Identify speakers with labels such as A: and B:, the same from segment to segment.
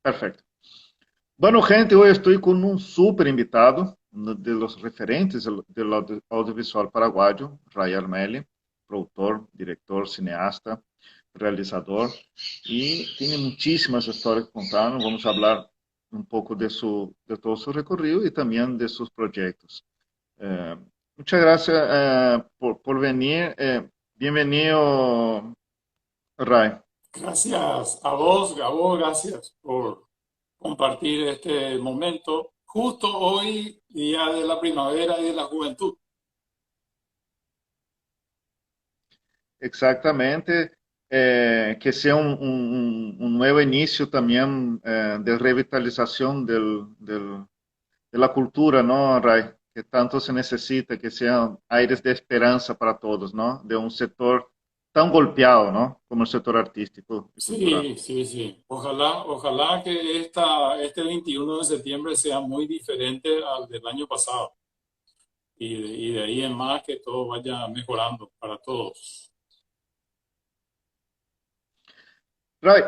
A: Perfecto. Bueno, gente, hoy estoy con un súper invitado, uno de los referentes del audiovisual paraguayo, Ray Armelli, productor, director, cineasta, realizador, y tiene muchísimas historias que contar. Vamos a hablar un poco de todo su recorrido y también de sus proyectos. Eh, Muchas gracias por venir. Bienvenido, Ray.
B: Gracias a vos, Gabo, gracias por compartir este momento, justo hoy, Día de la Primavera y de la Juventud.
A: Exactamente, que sea un nuevo inicio también de revitalización de la cultura, ¿no, Ray? Que tanto se necesita, que sean aires de esperanza para todos, ¿no? De un sector tan golpeado, ¿no? Como el sector artístico y cultural.
B: Sí, sí, sí. Ojalá que este 21 de septiembre sea muy diferente al del año pasado y de ahí en más que todo vaya mejorando para todos.
A: Ray,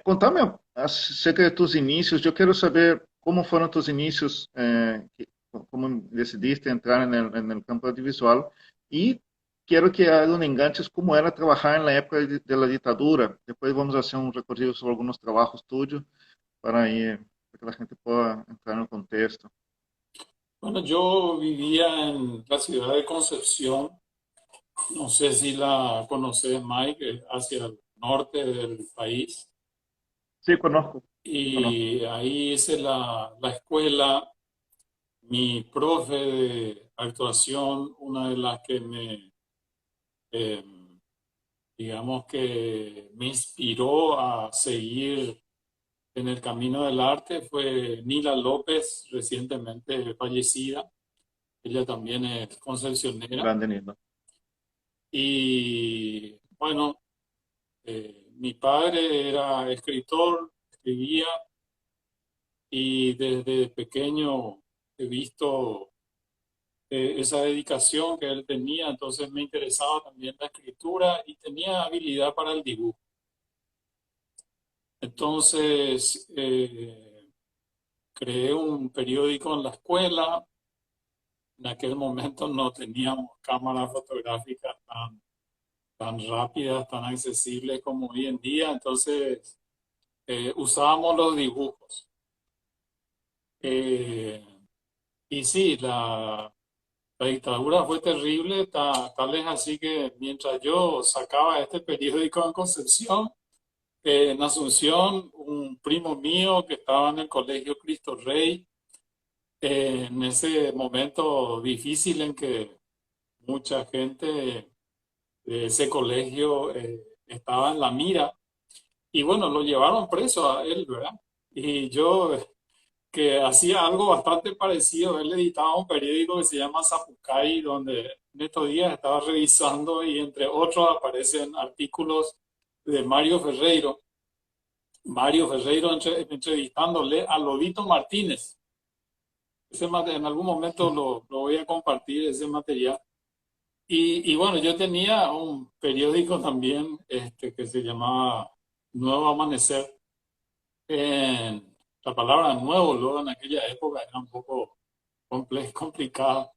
A: contame acerca de tus inicios. Yo quiero saber cómo fueron tus inicios, cómo decidiste entrar en el campo audiovisual y quiero que hagas un enganche cómo era trabajar en la época de la dictadura. Después vamos a hacer un recorrido sobre algunos trabajos tuyos para que la gente pueda entrar en el contexto.
B: Bueno, yo vivía en la ciudad de Concepción. No sé si la conoces, Mike, hacia el norte del país.
A: Sí, conozco, conozco.
B: Y ahí hice la escuela. Mi profe de actuación, una de las que eh, digamos que me inspiró a seguir en el camino del arte, fue Nila López, recientemente fallecida. Ella también es concepcionera.
A: Grande Nilo.
B: Y bueno, mi padre era escritor, escribía, y desde pequeño he visto esa dedicación que él tenía, entonces me interesaba también la escritura y tenía habilidad para el dibujo. Entonces creé un periódico en la escuela. En aquel momento no teníamos cámaras fotográficas tan rápidas, tan accesibles como hoy en día, entonces usábamos los dibujos. Eh, y sí, la dictadura fue terrible, tal es así que mientras yo sacaba este periódico en Concepción, en Asunción, un primo mío que estaba en el colegio Cristo Rey, en ese momento difícil en que mucha gente de ese colegio estaba en la mira, y bueno, lo llevaron preso a él, ¿verdad? Y yo que hacía algo bastante parecido. Él editaba un periódico que se llama Zapucay, donde en estos días estaba revisando y entre otros aparecen artículos de Mario Ferreiro. Mario Ferreiro entrevistándole a Lobito Martínez. En algún momento lo voy a compartir, ese material. Y bueno, yo tenía un periódico también que se llamaba Nuevo Amanecer. La palabra nuevo, luego en aquella época era un poco complicado.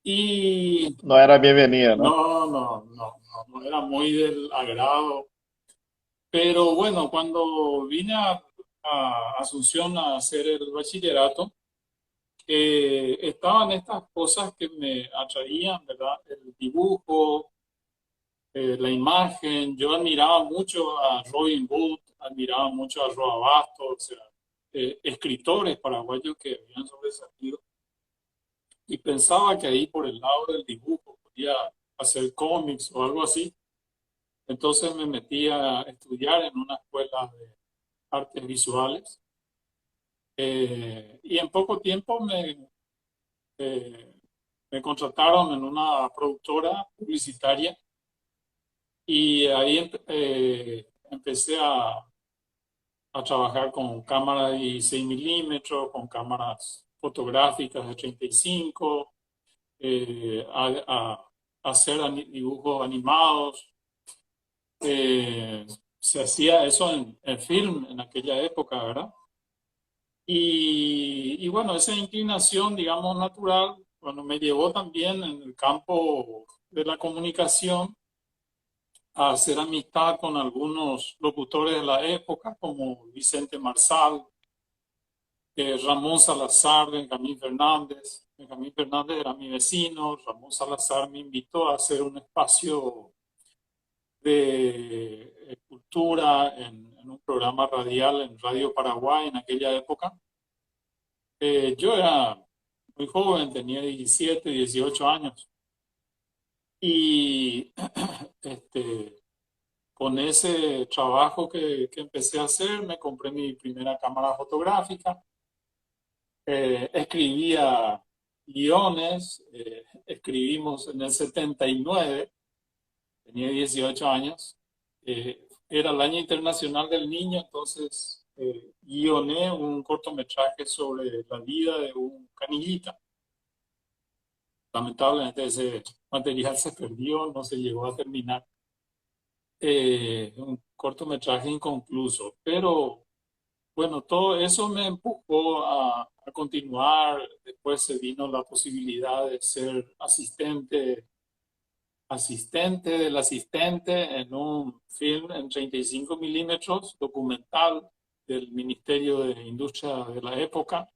B: Y
A: No era bienvenida, ¿no?
B: no era muy del agrado. Pero bueno, cuando vine a Asunción a hacer el bachillerato, estaban estas cosas que me atraían, ¿verdad? El dibujo, la imagen. Yo admiraba mucho a Robin Hood, admiraba mucho a Roa Bastos, o sea, escritores paraguayos que habían sobresalido. Y pensaba que ahí por el lado del dibujo podía hacer cómics o algo así. Entonces me metí a estudiar en una escuela de artes visuales, y en poco tiempo eh, me contrataron en una productora publicitaria y ahí empecé a trabajar con cámaras de 16 milímetros, con cámaras fotográficas de 35, a hacer dibujos animados. se hacía eso en film en aquella época, ¿verdad? Y bueno, esa inclinación, digamos, natural, bueno, me llevó también en el campo de la comunicación a hacer amistad con algunos locutores de la época, como Vicente Marsal, Ramón Salazar, Benjamín Fernández. Benjamín Fernández era mi vecino, Ramón Salazar me invitó a hacer un espacio de cultura en un programa radial en Radio Paraguay en aquella época. Yo era muy joven, tenía 17, 18 años. Y con ese trabajo que empecé a hacer, me compré mi primera cámara fotográfica, escribía guiones, escribimos en el 79, tenía 18 años, era el Año Internacional del Niño, entonces guioné un cortometraje sobre la vida de un canillita. Lamentablemente ese material se perdió, no se llegó a terminar. Un cortometraje inconcluso, pero bueno, todo eso me empujó a continuar. Después se vino la posibilidad de ser asistente del asistente en un film en 35 milímetros, documental del Ministerio de Industria de la época,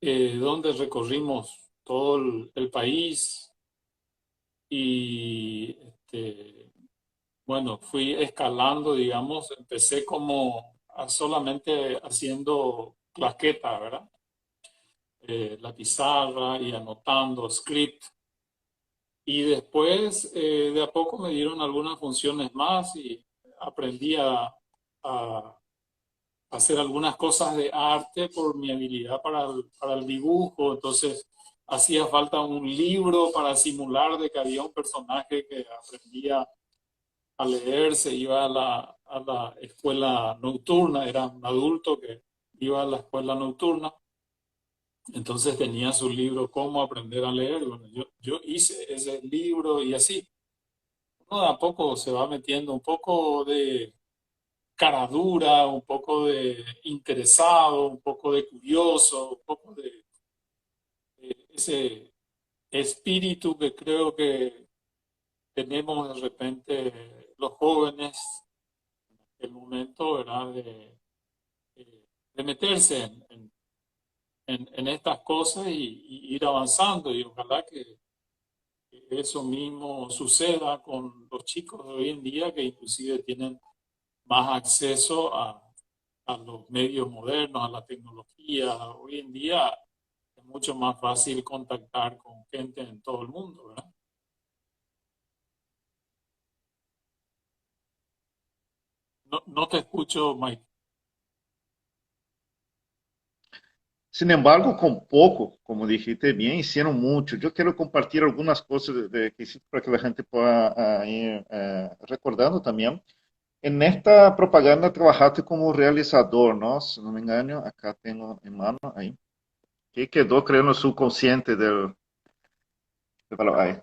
B: donde recorrimos todo el país y bueno, fui escalando, digamos, empecé como solamente haciendo claqueta, ¿verdad? La pizarra y anotando script. Y después, de a poco me dieron algunas funciones más y aprendí a hacer algunas cosas de arte por mi habilidad para el dibujo. Entonces, hacía falta un libro para simular de que había un personaje que aprendía a leer, se iba a la escuela nocturna, era un adulto que iba a la escuela nocturna, entonces tenía su libro Cómo aprender a leer. Bueno, yo hice ese libro y así. Uno de a poco se va metiendo un poco de cara dura, un poco de interesado, un poco de curioso, un poco de ese espíritu que creo que tenemos de repente los jóvenes, el momento era de meterse en estas cosas y ir avanzando y ojalá que eso mismo suceda con los chicos de hoy en día que inclusive tienen más acceso a los medios modernos, a la tecnología. Hoy en día es mucho más fácil contactar con gente en todo el mundo, ¿verdad? No, no te escucho, Mike.
A: Sin embargo, con poco, como dijiste bien, hicieron mucho. Yo quiero compartir algunas cosas que hiciste para que la gente pueda ir recordando también. En esta propaganda trabajaste como realizador, ¿no? Si no me engaño, acá tengo en mano ahí. Que quedó, creo, en el subconsciente del Paraguay.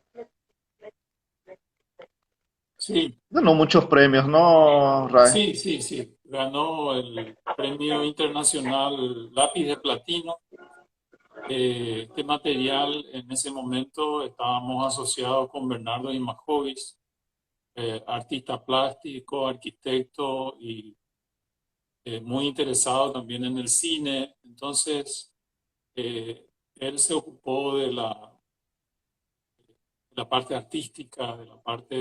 B: Sí,
A: Ganó muchos premios, ¿no, Ray?
B: sí, sí, sí. Ganó el Premio Internacional Lápiz de Platino. Este material en ese momento estábamos asociados con Bernardo Imajovis, artista plástico, arquitecto y muy interesado también en el cine. Entonces, él se ocupó de la parte artística, de la parte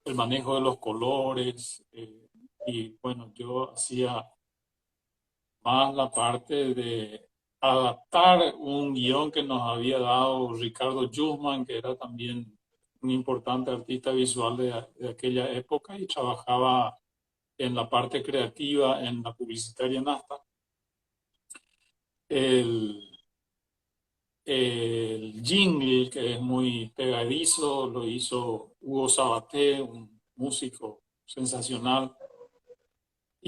B: del manejo de los colores. Y bueno, yo hacía más la parte de adaptar un guión que nos había dado Ricardo Jusman, que era también un importante artista visual de aquella época y trabajaba en la parte creativa en la publicitaria Nasta. El, el jingle, que es muy pegadizo, lo hizo Hugo Sabaté, un músico sensacional.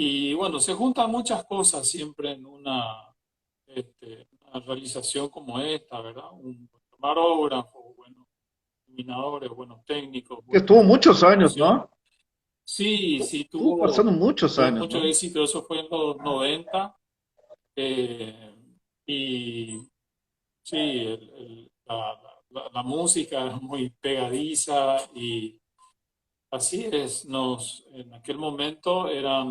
B: Y bueno, se juntan muchas cosas siempre en una realización como esta, ¿verdad? Un buen camarógrafo, buenos iluminadores, buenos técnicos,
A: Que estuvo
B: buena
A: muchos años,
B: producción.
A: ¿no?
B: Sí, sí,
A: Estuvo pasando muchos
B: tuvo
A: años,
B: mucho
A: ¿no?
B: éxito, eso fue en los 90. eh, y sí, la música es muy pegadiza y así es, en aquel momento era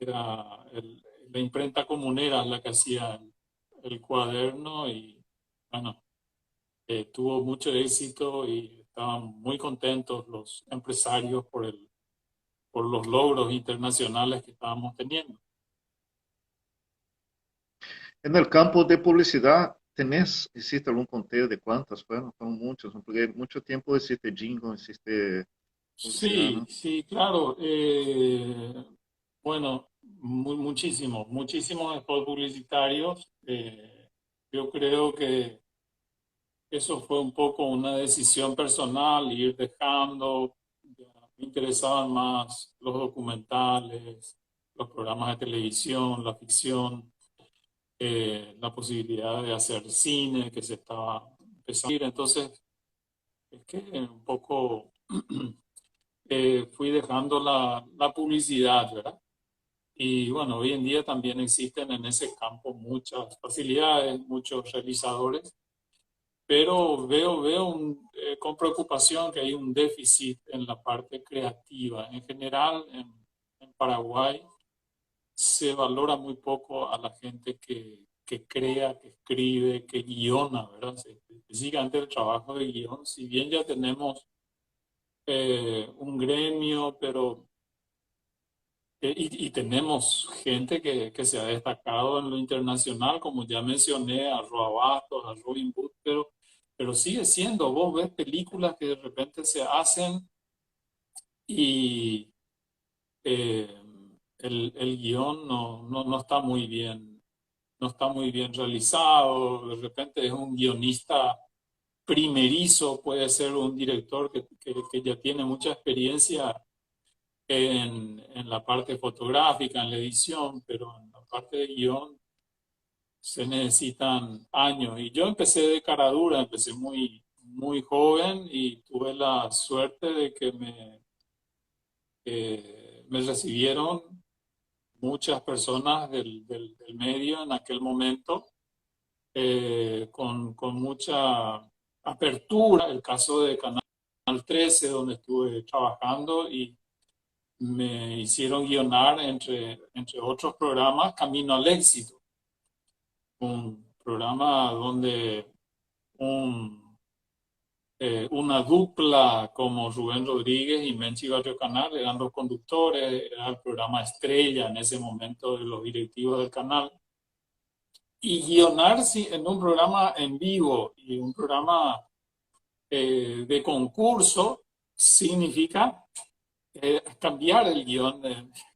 B: la imprenta comunera la que hacía el cuaderno y bueno, tuvo mucho éxito y estaban muy contentos los empresarios por los logros internacionales que estábamos teniendo.
A: En el campo de publicidad, ¿hiciste algún conteo de cuántas fueron? Fueron muchos, ¿no? Porque mucho tiempo hiciste jingle, hiciste publicidad,
B: Sí,
A: ¿no?
B: sí, claro. Bueno, muchísimos spots publicitarios. Yo creo que eso fue un poco una decisión personal, ir dejando. Ya me interesaban más los documentales, los programas de televisión, la ficción, la posibilidad de hacer cine que se estaba empezando. Entonces, es que un poco fui dejando la publicidad, ¿verdad? Y bueno, hoy en día también existen en ese campo muchas facilidades, muchos realizadores, pero veo con preocupación que hay un déficit en la parte creativa. En general, en Paraguay se valora muy poco a la gente que crea, que escribe, que guiona, ¿verdad? Específicamente el trabajo de guión, si bien ya tenemos un gremio, pero y tenemos gente que se ha destacado en lo internacional, como ya mencioné, a Roa Bastos, a Robin Hood, pero sigue siendo, vos ves películas que de repente se hacen y eh, el guión no está muy bien, no está muy bien realizado, de repente es un guionista primerizo, puede ser un director que ya tiene mucha experiencia en la parte fotográfica, en la edición, pero en la parte de guión se necesitan años. Y yo empecé de cara dura, empecé muy joven y tuve la suerte de que me recibieron muchas personas del medio en aquel momento, con mucha apertura. El caso de Canal 13 donde estuve trabajando y me hicieron guionar, entre otros programas, Camino al Éxito, un programa donde una dupla como Rubén Rodríguez y Menchi Barrio Canal eran los conductores, era el programa estrella en ese momento de los directivos del canal. Y guionar sí, en un programa en vivo y un programa de concurso significa cambiar el guión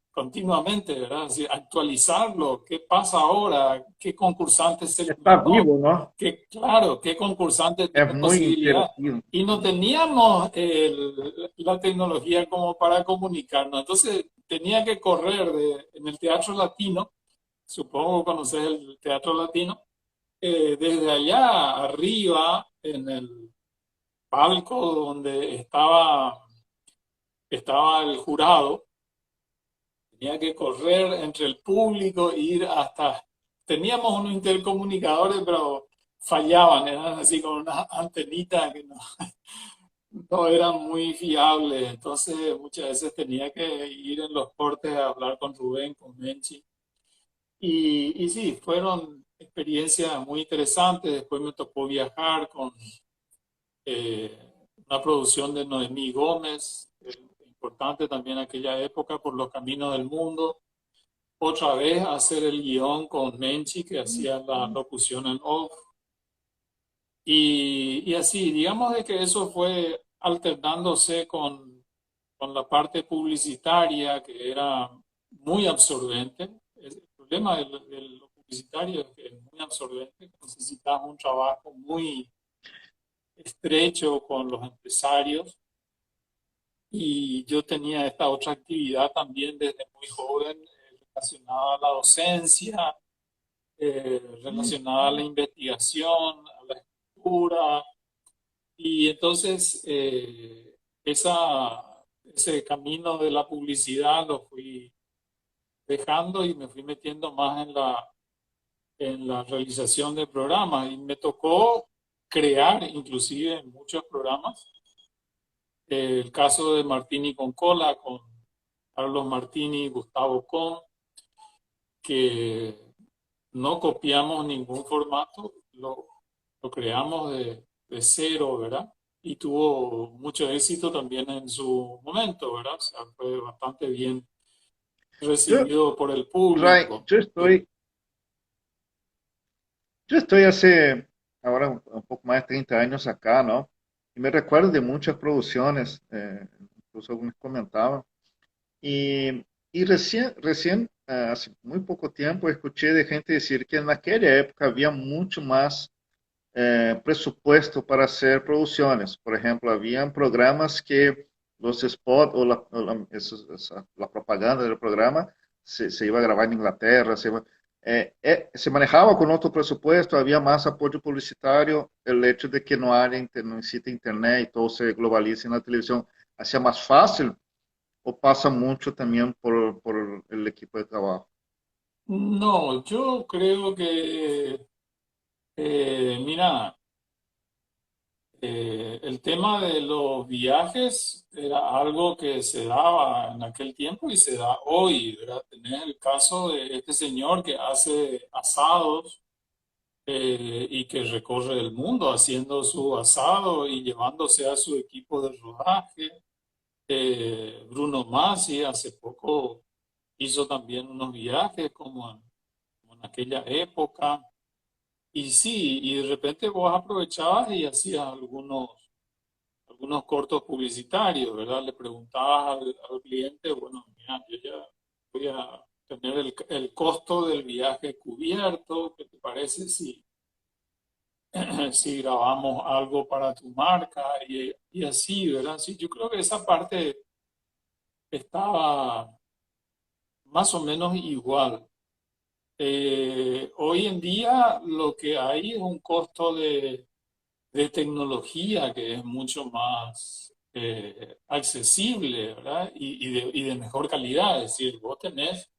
B: continuamente, ¿verdad? Así, actualizarlo, qué pasa ahora, qué concursante
A: Está
B: seleccionó,
A: vivo, ¿no?
B: claro, qué concursante
A: Es
B: tiene
A: muy
B: posibilidad.
A: interactivo.
B: Y no teníamos la tecnología como para comunicarnos. Entonces tenía que correr en el Teatro Latino, supongo que conoces el Teatro Latino, desde allá arriba, en el palco donde estaba el jurado. Tenía que correr entre el público, ir hasta... Teníamos unos intercomunicadores, pero fallaban, eran así con unas antenitas que no eran muy fiables. Entonces muchas veces tenía que ir en los cortes a hablar con Rubén, con Menchi. Y sí, fueron experiencias muy interesantes. Después me tocó viajar con una producción de Noemí Gómez, importante también en aquella época, por los caminos del mundo. Otra vez hacer el guión con Menchi, que hacía la locución en off. Y así, digamos de que eso fue alternándose con la parte publicitaria, que era muy absorbente. El problema de lo publicitario es que es muy absorbente, necesitas un trabajo muy estrecho con los empresarios. Y yo tenía esta otra actividad también desde muy joven, relacionada a la docencia, relacionada a la investigación, a la escritura. Y entonces ese camino de la publicidad lo fui dejando y me fui metiendo más en la realización de programas y me tocó crear inclusive muchos programas. El caso de Martini con Cola, con Carlos Martini y Gustavo Con, que no copiamos ningún formato, lo creamos de cero, ¿verdad? Y tuvo mucho éxito también en su momento, ¿verdad? O sea, fue bastante bien
A: Yo,
B: recibido por el
A: Ray,
B: público.
A: yo estoy hace ahora un poco más de 30 años acá, ¿no? Y me recuerdo de muchas producciones, incluso algunos comentaban. Y recién, hace muy poco tiempo, escuché de gente decir que en aquella época había mucho más presupuesto para hacer producciones. Por ejemplo, habían programas que los spots la propaganda del programa se iba a grabar en Inglaterra, se manejaba con otro presupuesto, había más apoyo publicitario, el hecho de que no existe internet y todo se globaliza en la televisión, hacía más fácil o pasa mucho también por el equipo de trabajo.
B: No, yo creo que, mira, el tema de los viajes era algo que se daba en aquel tiempo y se da hoy, ¿verdad? Tenés el caso de este señor que hace asados y que recorre el mundo haciendo su asado y llevándose a su equipo de rodaje. Bruno Masi hace poco hizo también unos viajes como en aquella época. Y sí, y de repente vos aprovechabas y hacías algunos cortos publicitarios, ¿verdad? Le preguntabas al cliente, bueno, mira, yo ya voy a tener el costo del viaje cubierto, ¿qué te parece si grabamos algo para tu marca? Y así, ¿verdad? Sí, yo creo que esa parte estaba más o menos igual. Hoy en día lo que hay es un costo de tecnología que es mucho más accesible, ¿verdad? Y de mejor calidad. Es decir, vos tenés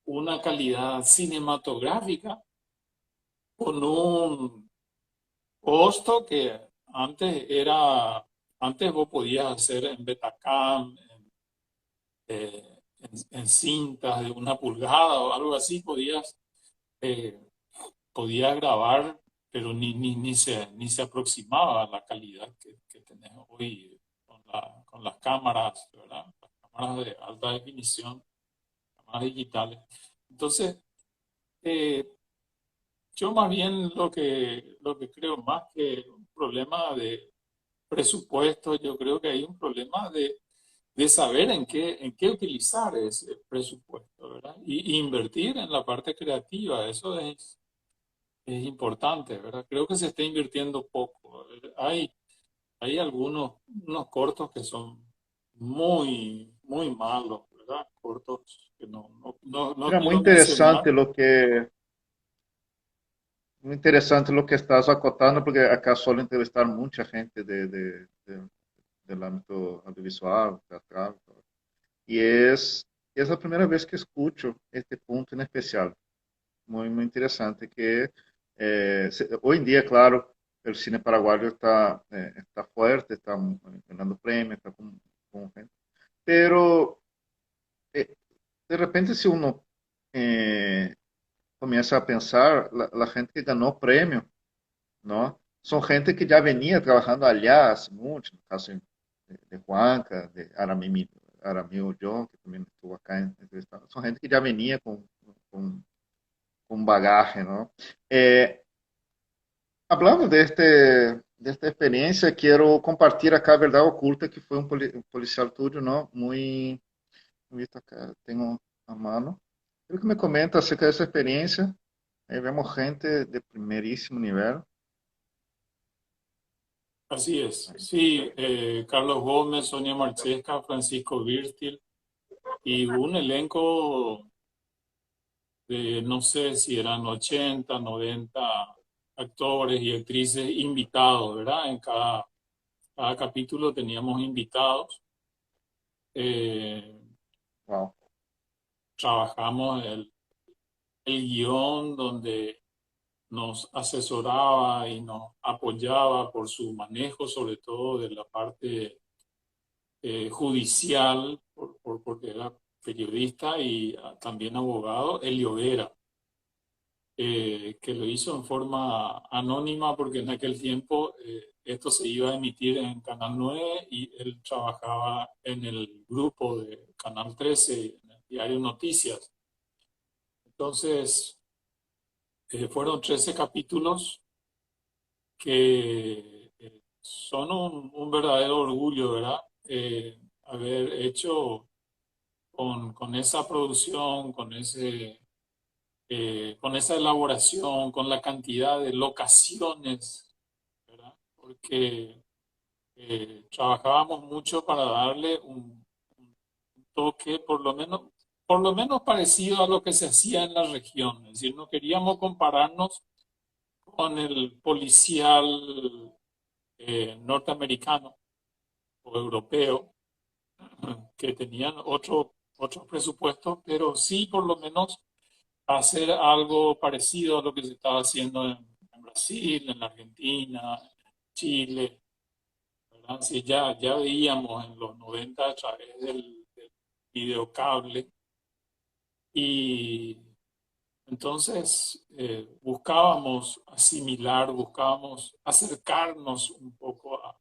B: una calidad cinematográfica con un costo que antes vos podías hacer en Betacam, en cintas de 1 pulgada o algo así, eh, podías grabar, pero ni se aproximaba a la calidad que tenés hoy con las cámaras, ¿verdad? Las cámaras de alta definición, cámaras digitales. Entonces, eh, yo más bien lo que creo más que un problema de presupuesto, yo creo que hay un problema de saber en qué utilizar ese presupuesto, ¿verdad? Y invertir en la parte creativa, eso es importante, ¿verdad? Creo que se está invirtiendo poco. Hay algunos unos cortos que son muy, muy malos, ¿verdad? Cortos que no
A: Era
B: quiero mencionar.
A: muy interesante lo que estás acotando, porque acá suelo entrevistar mucha gente del ámbito audiovisual, teatral, todo. Y es la primera vez que escucho este punto en especial. Muy, muy interesante, que hoy en día, claro, el cine paraguayo está fuerte, está ganando premios, está con gente, pero eh, de repente si uno eh, comienza a pensar, la gente que ganó premio, ¿no? Son gente que ya venía trabajando allá hace mucho, no caso de Juanca, de Aramil John, que también estuvo acá entrevistado. Son gente que ya venía con, con bagaje, ¿no? Eh, Hablando de esta experiencia, quiero compartir acá a verdad oculta, que fue un policial tuyo, ¿no? Muy, visto acá, tengo a mano. Quiero que me comenta acerca de esa experiencia. Ahí vemos gente de primerísimo nivel.
B: Así es.
A: Ahí.
B: Sí, Carlos Gómez, Sonia Marchesca, Francisco Virtil y un elenco de no sé si eran 80, 90 actores y actrices invitados, ¿verdad? Cada capítulo teníamos invitados. Eh,
A: Wow.
B: Trabajamos el guión donde nos asesoraba y nos apoyaba por su manejo, sobre todo de la parte judicial, porque era periodista y también abogado, Elio Vera, que lo hizo en forma anónima porque en aquel tiempo esto se iba a emitir en Canal 9 y él trabajaba en el grupo de Canal 13, en el diario Noticias. Entonces, fueron 13 capítulos que son un verdadero orgullo, ¿verdad? Haber hecho con esa producción, con esa elaboración, con la cantidad de locaciones, ¿verdad? Porque trabajábamos mucho para darle un toque, por lo menos parecido a lo que se hacía en la región. Es decir, no queríamos compararnos con el policial norteamericano o europeo, que tenían otros presupuestos, pero sí por lo menos hacer algo parecido a lo que se estaba haciendo en Brasil, en la Argentina, Chile, ¿verdad? Sí, ya veíamos en los 90 a través del videocable y entonces buscábamos asimilar, buscábamos acercarnos un poco a...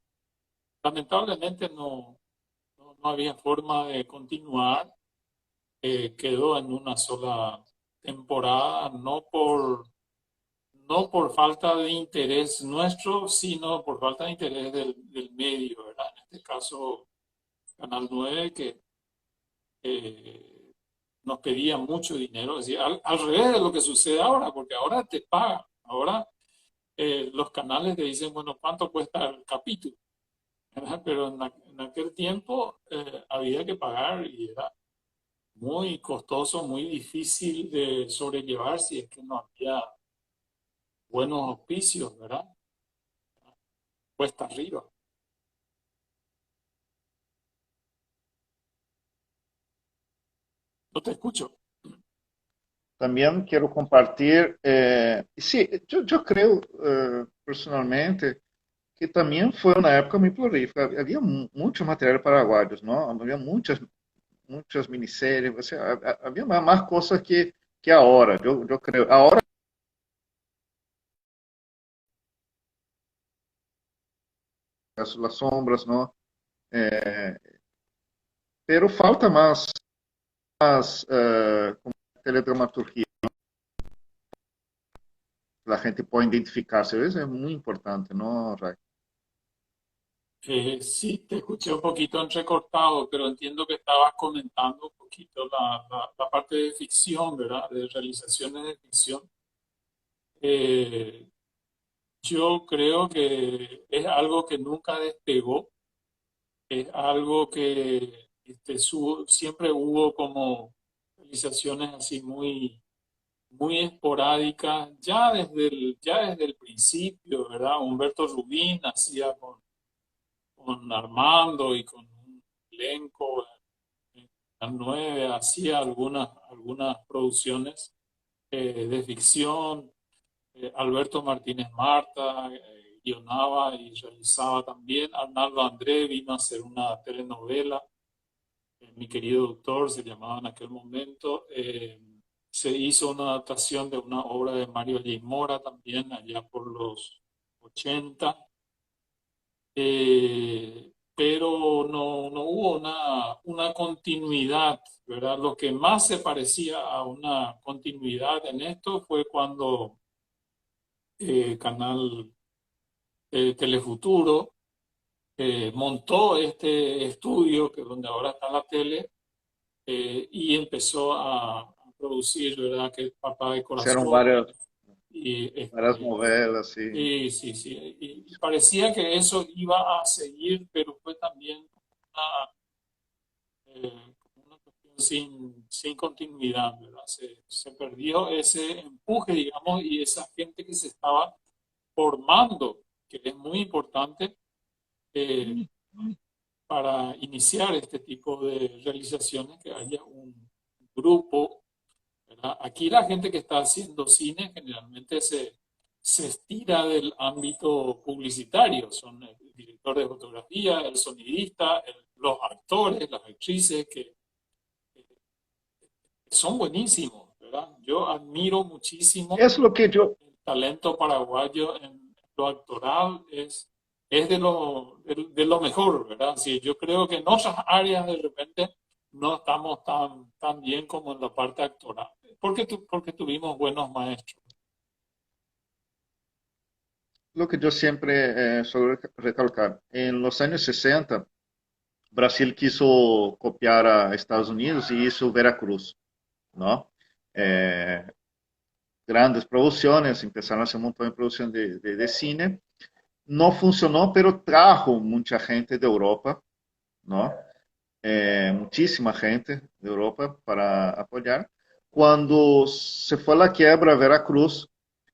B: Lamentablemente no había forma de continuar, quedó en una sola temporada, no por falta de interés nuestro, sino por falta de interés del medio, ¿verdad? En este caso, Canal 9, que nos pedía mucho dinero, es decir, al revés de lo que sucede ahora, porque ahora te pagan, ahora los canales te dicen, bueno, ¿cuánto cuesta el capítulo? ¿Verdad? Pero en aquel tiempo había que pagar y era muy costoso, muy difícil de sobrellevar si es que no había buenos auspicios, ¿verdad? Cuesta arriba. No te escucho.
A: También quiero compartir, sí, yo creo personalmente que también fue una época muy prolífica. Había mucho material paraguayos, ¿no? Había muchas miniseries, o sea, había más cosas que ahora, yo creo. Ahora las sombras, ¿no? Eh, pero falta más teledramaturgia. La gente puede identificarse, eso es muy importante, ¿no, Ray?
B: Sí, te escuché un poquito entrecortado, pero entiendo que estabas comentando un poquito la parte de ficción, ¿verdad? De realizaciones de ficción. Eh, yo creo que es algo que nunca despegó, es algo que siempre hubo como realizaciones así muy esporádicas, ya desde el principio, ¿verdad? Humberto Rubín hacía con Armando y con un elenco en Canal 9, hacía algunas producciones de ficción. Alberto Martínez Marta guionaba y realizaba también. Arnaldo André vino a hacer una telenovela. Mi querido doctor se llamaba en aquel momento. Se hizo una adaptación de una obra de Mario J. Mora también allá por los 80, pero no hubo una continuidad, ¿verdad? Lo que más se parecía a una continuidad en esto fue cuando Canal Telefuturo montó este estudio, que es donde ahora está la tele, y empezó a producir, ¿verdad? Que es Papá de
A: Hicieron
B: Corazones. Y,
A: varias novelas, sí.
B: sí, sí, sí. Y parecía que eso iba a seguir, pero fue también como una cuestión sin continuidad, ¿verdad? Se perdió ese empuje, digamos, y esa gente que se estaba formando, que es muy importante eh, para iniciar este tipo de realizaciones, que haya un grupo, ¿verdad? Aquí la gente que está haciendo cine generalmente se estira del ámbito publicitario, son el director de fotografía, el sonidista, los actores, las actrices, que son buenísimos, ¿verdad? Yo admiro muchísimo
A: Es lo que yo,
B: el talento paraguayo en lo actoral, es de lo mejor, ¿verdad? Sí, yo creo que en otras áreas de repente no estamos tan bien como en la parte actoral, porque tuvimos buenos maestros.
A: lo que yo siempre suelo recalcar. En los años 60, Brasil quiso copiar a Estados Unidos y hizo Veracruz, ¿no? Eh, Grandes producciones, empezaron a hacer un montón de producción de cine. No funcionó, pero trajo mucha gente de Europa, ¿no? Muchísima gente de Europa para apoyar. Cuando se fue a la quiebra a Veracruz,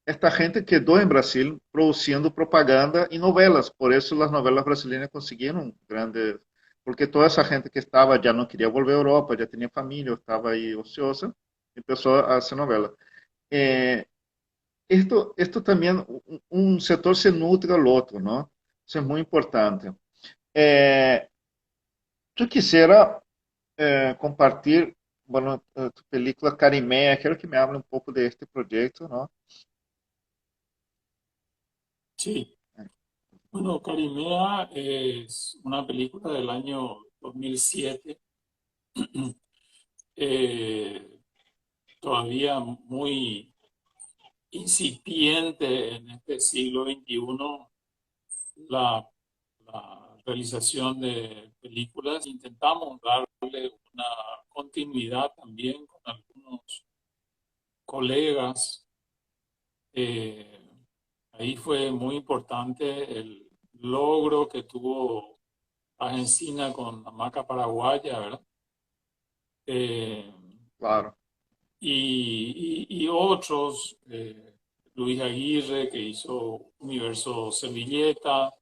A: esta gente quedó en Brasil produciendo propaganda y novelas. Por eso las novelas brasileñas consiguieron grandes, porque toda esa gente que estaba ya no quería volver a Europa, ya tenía familia, estaba ahí ociosa, empezó a hacer novelas. Eh, esto también, un sector se nutre al otro, ¿no? Eso es muy importante. Eh, yo quisiera compartir, bueno, tu película Carimea, quiero que me hable un poco de este proyecto, ¿no?
B: Sí, bueno, Carimea es una película del año 2007, eh, todavía muy incipiente en este siglo XXI, la, la realización de películas. Intentamos darle una continuidad también con algunos colegas. Eh, Ahí fue muy importante el logro que tuvo Argentina con la maca paraguaya, ¿verdad? Eh,
A: Claro.
B: y otros, Luis Aguirre, que hizo Universo Servilleta,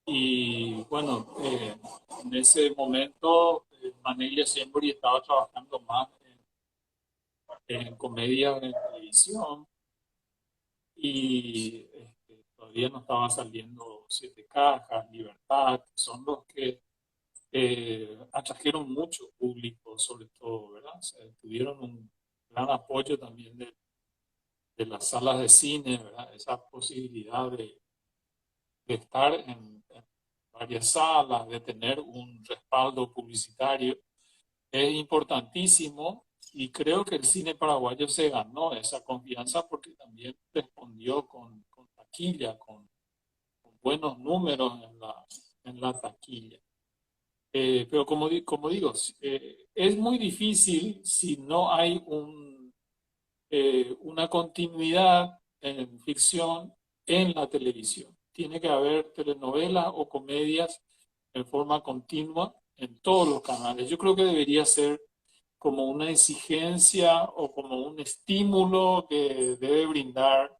B: y bueno, en ese momento Manelia Sembori estaba trabajando más en comedia en televisión, y todavía no estaba saliendo Siete Cajas, Libertad, que son los que atrajeron mucho público, sobre todo, ¿verdad? O sea, tuvieron un gran apoyo también de las salas de cine, ¿verdad? Esa posibilidad de estar en varias salas, de tener un respaldo publicitario, es importantísimo, y creo que el cine paraguayo se ganó esa confianza porque también respondió con taquilla, con buenos números en la taquilla. Pero como digo, es muy difícil si no hay una continuidad en ficción en la televisión. Tiene que haber telenovelas o comedias en forma continua en todos los canales. Yo creo que debería ser como una exigencia o como un estímulo que debe brindar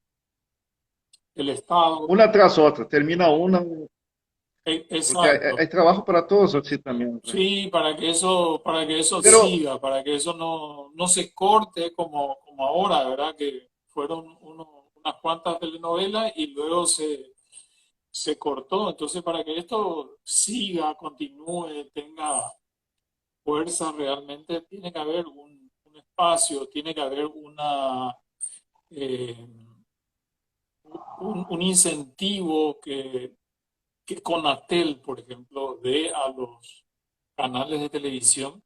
B: el Estado.
A: Una tras otra, termina una, porque
B: Exacto.
A: hay trabajo para todos así también, ¿sí?
B: Sí, para que eso
A: Pero
B: siga, para que eso no se corte como ahora, ¿verdad? Que fueron unas cuantas telenovelas y luego se cortó. Entonces, para que esto siga, continúe, tenga fuerza realmente, tiene que haber un espacio, tiene que haber eh, un incentivo que Conatel, por ejemplo, dé a los canales de televisión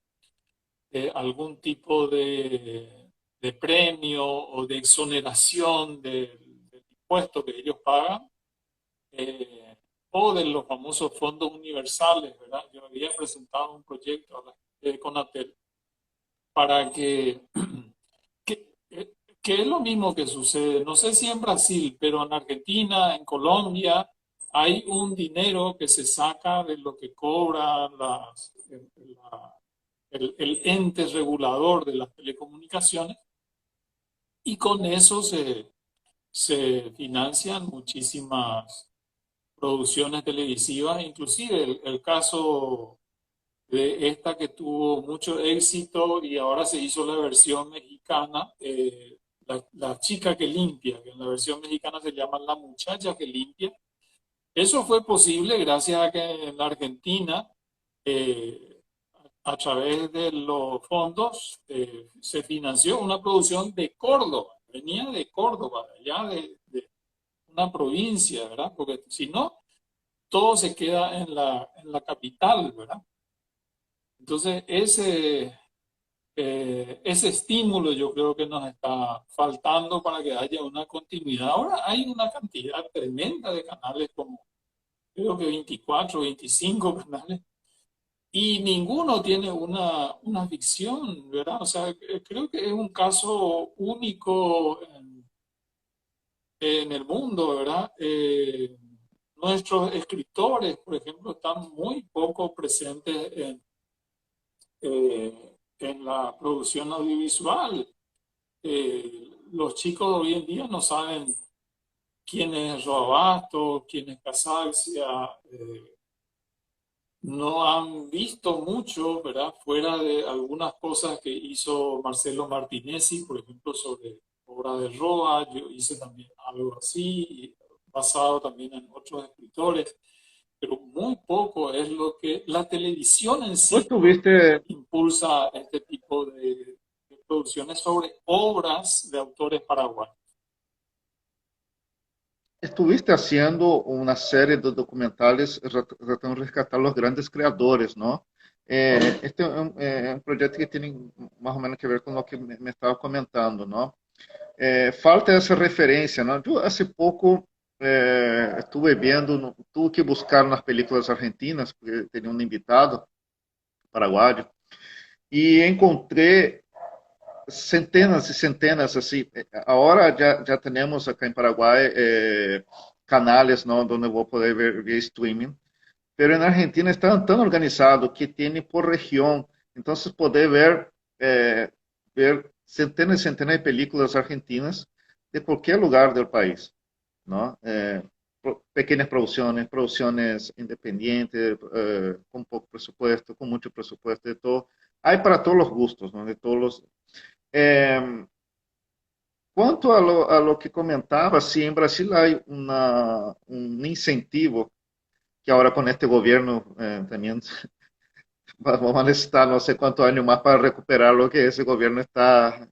B: algún tipo de premio o de exoneración del impuesto que ellos pagan, eh, o de los famosos fondos universales, ¿verdad? Yo había presentado un proyecto a la gente de Conatel para que, que es lo mismo que sucede, no sé si en Brasil, pero en Argentina, en Colombia, hay un dinero que se saca de lo que cobran el ente regulador de las telecomunicaciones, y con eso se financian muchísimas producciones televisivas, inclusive el caso de esta que tuvo mucho éxito y ahora se hizo la versión mexicana, la chica que limpia, que en la versión mexicana se llama La muchacha que limpia. Eso fue posible gracias a que en la Argentina, eh, a través de los fondos, se financió una producción de Córdoba, venía de Córdoba, allá de una provincia, ¿verdad? Porque si no, todo se queda en la capital, ¿verdad? Entonces, ese estímulo yo creo que nos está faltando para que haya una continuidad. Ahora hay una cantidad tremenda de canales, como creo que 24, 25 canales, y ninguno tiene una ficción, ¿verdad? O sea, creo que es un caso único en el mundo, ¿verdad? Nuestros escritores, por ejemplo, están muy poco presentes en la producción audiovisual. Los chicos de hoy en día no saben quién es Roabasto, quién es Casaxia, no han visto mucho, ¿verdad? Fuera de algunas cosas que hizo Marcelo Martinezzi, por ejemplo, sobre obra de Roa, yo hice también algo así, basado también en otros escritores, pero muy poco es lo que la televisión en
A: ¿Tú
B: sí
A: estuviste,
B: impulsa este tipo de producciones sobre obras de autores paraguayos.
A: estuviste haciendo una serie de documentales tratando de rescatar los grandes creadores, ¿no? Este é um projeto que tem mais ou menos que ver com o que me estava comentando, não? Falta essa referência, não? Eu, há pouco, estuve vendo, tuve que buscar nas películas argentinas, porque tinha um invitado paraguaio, e encontrei centenas e centenas, assim, agora já temos aqui em Paraguai canais, não, onde eu vou poder ver via streaming, pero en Argentina está tan organizado que tiene por región, entonces poder ver centenas y centenas de películas argentinas de cualquier lugar del país, ¿no? Pequeñas producciones, producciones independientes, con poco presupuesto, con mucho presupuesto, de todo. Hay para todos los gustos, ¿no? De todos los... Eh, Quanto a lo que comentava, sim, em Brasil há um incentivo que agora com este governo também vamos a necesitar no sé cuántos años más para recuperar lo que ese gobierno está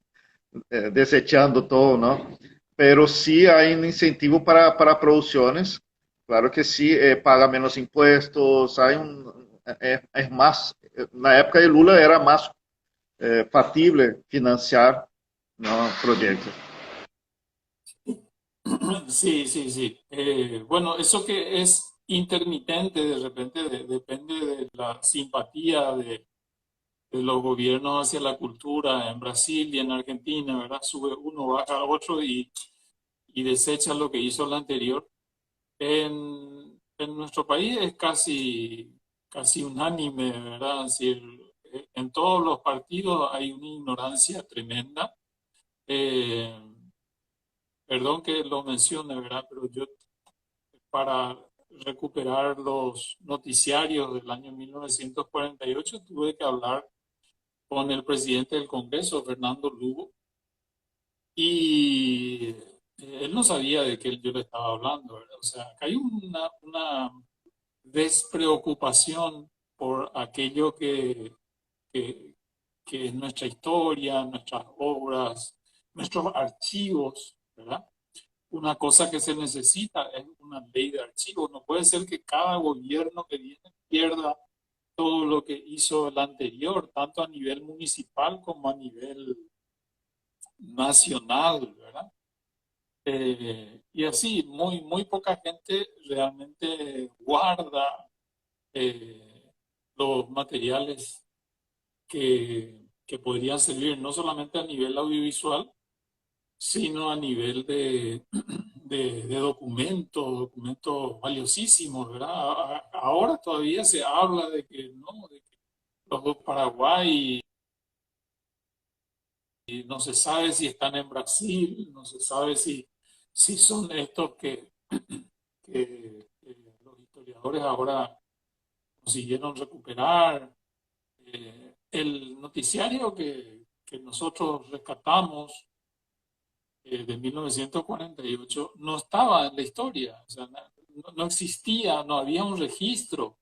A: desechando todo, ¿no? Pero sí hay un incentivo para producciones, claro que sí, paga menos impuestos, hay es más, na época de Lula era más factible financiar, ¿no? Proyectos.
B: Sí, sí, sí. Bueno, eso que es intermitente de repente depende de la simpatía de los gobiernos hacia la cultura en Brasil y en Argentina, ¿verdad? Sube uno, baja otro y desecha lo que hizo el anterior. En nuestro país es casi unánime, ¿verdad? Es decir, en todos los partidos hay una ignorancia tremenda. Eh, Perdón que lo mencione, ¿verdad? Pero yo, para recuperar los noticiarios del año 1948, tuve que hablar con el presidente del Congreso, Fernando Lugo, y él no sabía de qué yo le estaba hablando, ¿verdad? O sea, acá hay una despreocupación por aquello que, que es nuestra historia, nuestras obras, nuestros archivos, ¿verdad? Una cosa que se necesita es una ley de archivos. No puede ser que cada gobierno que viene pierda todo lo que hizo el anterior, tanto a nivel municipal como a nivel nacional, ¿verdad? Y así, muy poca gente realmente guarda los materiales que podrían servir no solamente a nivel audiovisual, sino a nivel de documentos valiosísimos, ¿verdad? Ahora todavía se habla de que no, de que los dos Paraguay no se sabe si están en Brasil, no se sabe si son estos que historiadores ahora consiguieron recuperar. El noticiario que nosotros rescatamos de 1948 no estaba en la historia, o sea, no existía, no había un registro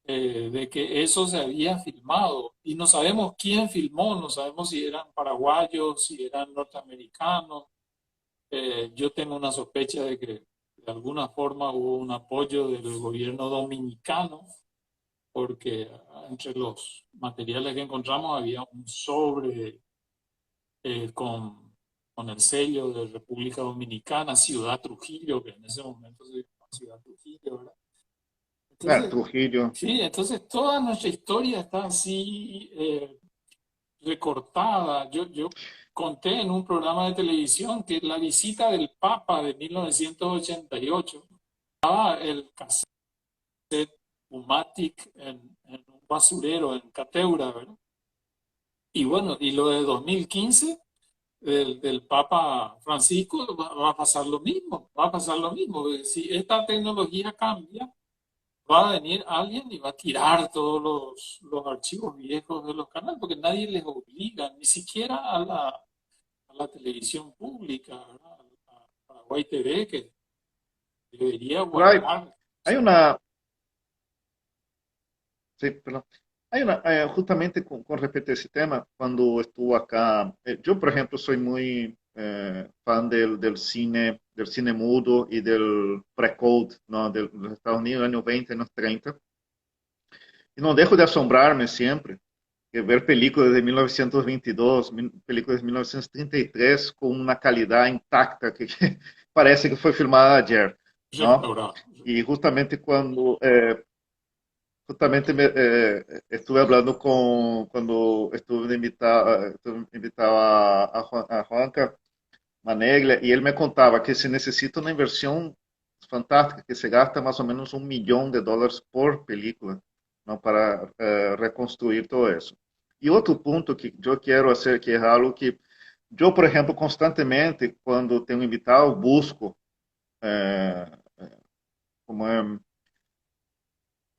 B: de que eso se había filmado y no sabemos quién filmó, no sabemos si eran paraguayos, si eran norteamericanos. Yo tengo una sospecha de que de alguna forma hubo un apoyo del gobierno dominicano porque entre los materiales que encontramos había un sobre con el sello de República Dominicana, Ciudad Trujillo, que en ese momento se llamaba Ciudad Trujillo, ¿verdad? Entonces,
A: Trujillo.
B: sí, entonces toda nuestra historia está así recortada. Yo conté en un programa de televisión que la visita del Papa de 1988 estaba el cassette Umatic en un basurero en Cateura, ¿verdad? Y bueno, y lo de 2015 del Papa Francisco va a pasar lo mismo, va a pasar lo mismo. Si esta tecnología cambia, va a venir alguien y va a tirar todos los archivos viejos de los canales, porque nadie les obliga, ni siquiera a la televisión pública, ¿verdad? A Paraguay TV, que debería
A: Pero
B: guardar. O
A: hay
B: sea,
A: una, sí, perdón. Hay una, justamente con respecto a ese tema, cuando estuvo acá, yo por ejemplo soy muy fan del cine mudo y del pre-code, ¿no? De los Estados Unidos, años 20, años 30. Y no dejo de asombrarme siempre que ver películas de 1922, películas de 1933 con una calidad intacta que parece que fue filmada ayer, ¿no?
B: restaurado.
A: Y justamente cuando estuve hablando cuando estuve invitado a Juanca Maneglia y él me contaba que se necesita una inversión fantástica, que se gasta más o menos $1 millón por película, ¿no? Para reconstruir todo eso. Y otro punto que yo quiero hacer, que es algo que yo, por ejemplo, constantemente, cuando tengo invitado, busco, eh, como é,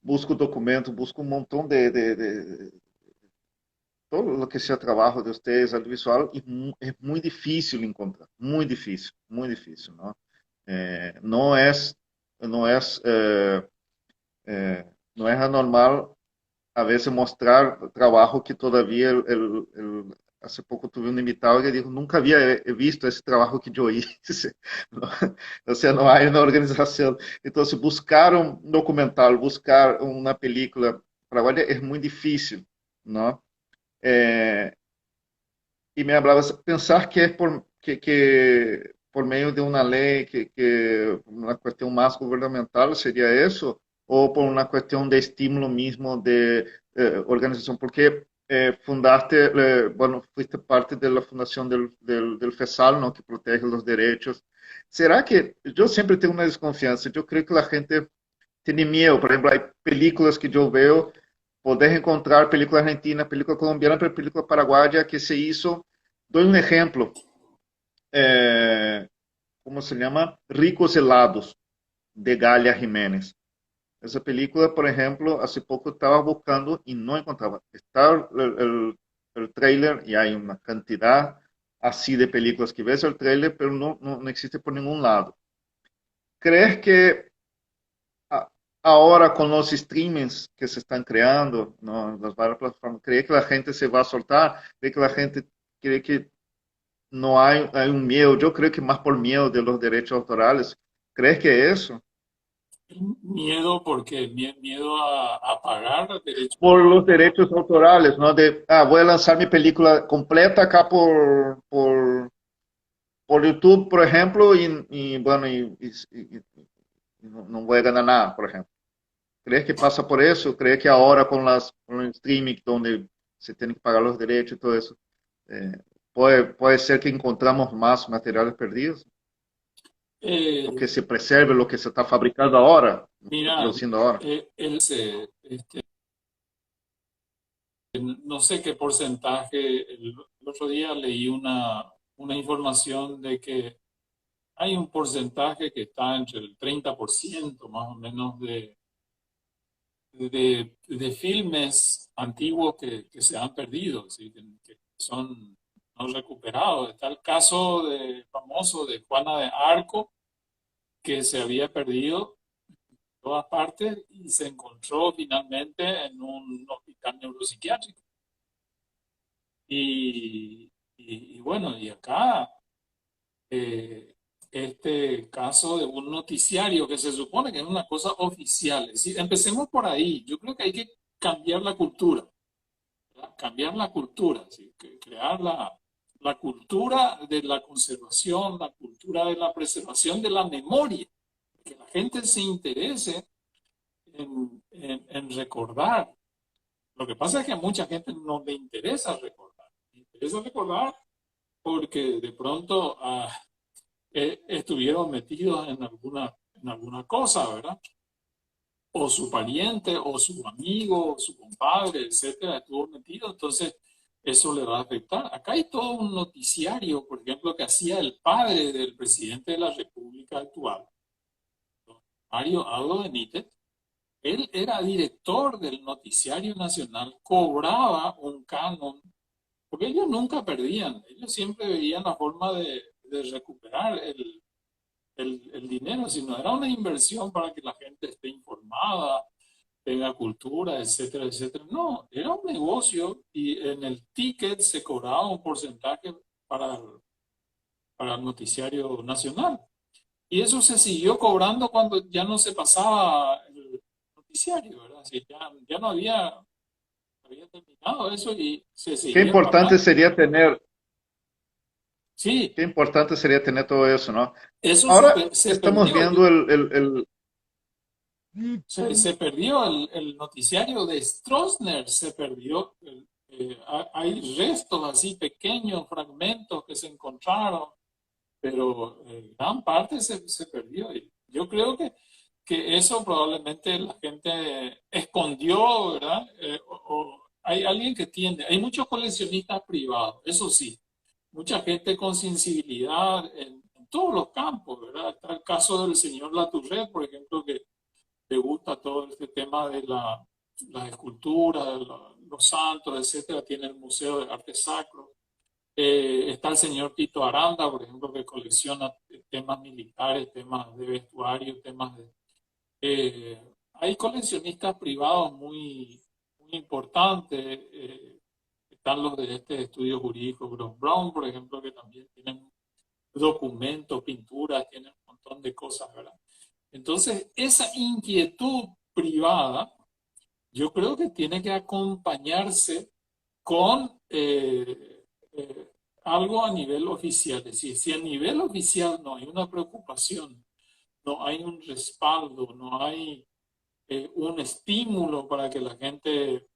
A: busco documento, busco un montón de todo lo que sea trabajo de ustedes audiovisual y es muy difícil encontrar, muy difícil, ¿no? No es, no es, no es anormal a veces mostrar trabajo que todavía hace poco tuve un invitado que dijo, nunca había visto ese trabajo que yo hice, ¿no? O sea, no hay una organización. Entonces, buscar un documental, buscar una película paraguaya es muy difícil, ¿no? Eh, y me hablabas, pensar que es por medio de una ley, una cuestión más gubernamental sería eso, o por una cuestión de estímulo mismo de organización, porque fundaste, bueno, fuiste parte de la fundación del FESAL, ¿no? Que protege los derechos. ¿Será que yo siempre tengo una desconfianza? Yo creo que la gente tiene miedo. Por ejemplo, hay películas que yo veo, poder encontrar película argentina, película colombiana, pero película paraguaya que se hizo. Doy un ejemplo. Eh, ¿Cómo se llama? Ricos Helados, de Galia Jiménez. Esa película, por ejemplo, hace poco estaba buscando y no encontraba. Está el trailer y hay una cantidad así de películas que ves el trailer, pero no existe por ningún lado. ¿Crees que ahora con los streamings que se están creando, ¿no? Las varias plataformas, cree que la gente se va a soltar, cree que la gente cree que no hay un miedo, yo creo que más por miedo de los derechos autorales. ¿Crees que eso?
B: Miedo porque miedo a pagar derechos.
A: Por los derechos autorales, ¿no? De, voy a lanzar mi película completa acá por YouTube, por ejemplo, y bueno, y no voy a ganar nada, por ejemplo. ¿Crees que pasa por eso? ¿Crees que ahora con el streaming, donde se tienen que pagar los derechos y todo eso, eh, puede ser que encontramos más materiales perdidos? ¿O
B: Eh,
A: que se preserve lo que se está fabricando ahora,
B: Mira,
A: produciendo ahora?
B: no sé qué porcentaje, el otro día leí una información de que hay un porcentaje que está entre el 30% más o menos de filmes antiguos que se han perdido, ¿sí? Que son no recuperados. Está el caso famoso de Juana de Arco, que se había perdido en todas partes y se encontró finalmente en un hospital neuropsiquiátrico. Y bueno, y acá este caso de un noticiario que se supone que es una cosa oficial. Es decir, empecemos por ahí. Yo creo que hay que cambiar la cultura, ¿verdad? Cambiar la cultura, ¿sí? Crear la cultura de la conservación, la cultura de la preservación de la memoria, que la gente se interese en recordar. Lo que pasa es que a mucha gente no le interesa recordar. Le interesa recordar porque de pronto estuvieron metidos en alguna cosa, ¿verdad? O su pariente, o su amigo, o su compadre, etcétera, estuvo metido, entonces eso le va a afectar. Acá hay todo un noticiario, por ejemplo, que hacía el padre del presidente de la República actual, Mario Aldo Benítez. Él era director del noticiario nacional, cobraba un canon, porque ellos nunca perdían, ellos siempre veían la forma de recuperar el dinero, sino era una inversión para que la gente esté informada, tenga cultura, etcétera, etcétera. No, era un negocio y en el ticket se cobraba un porcentaje para el noticiario nacional. Y eso se siguió cobrando cuando ya no se pasaba el noticiario, ¿verdad? Así, ya no había terminado eso y se
A: Qué
B: seguía
A: importante
B: pagando.
A: sería tener,
B: Sí,
A: qué importante sería tener todo eso, ¿no?
B: eso
A: Ahora
B: se
A: estamos
B: perdió.
A: viendo
B: Se perdió el noticiario de Stroessner, se perdió. Hay restos así, pequeños fragmentos que se encontraron, pero gran parte se perdió. Y yo creo que eso probablemente la gente escondió, ¿verdad? O hay alguien que tiende, hay muchos coleccionistas privados, eso sí, mucha gente con sensibilidad en todos los campos, ¿verdad? Está el caso del señor Latourette, por ejemplo, que le gusta todo este tema de las esculturas, los santos, etcétera. Tiene el Museo de Arte Sacro. Está el señor Tito Aranda, por ejemplo, que colecciona temas militares, temas de vestuario, temas de... hay coleccionistas privados muy importantes. Están los de este estudio jurídico, Brown Brown, por ejemplo, que también tienen documentos, pinturas, tienen un montón de cosas, ¿verdad? Entonces, esa inquietud privada, yo creo que tiene que acompañarse con algo a nivel oficial. Es decir, si a nivel oficial no hay una preocupación, no hay un respaldo, no hay un estímulo para que la gente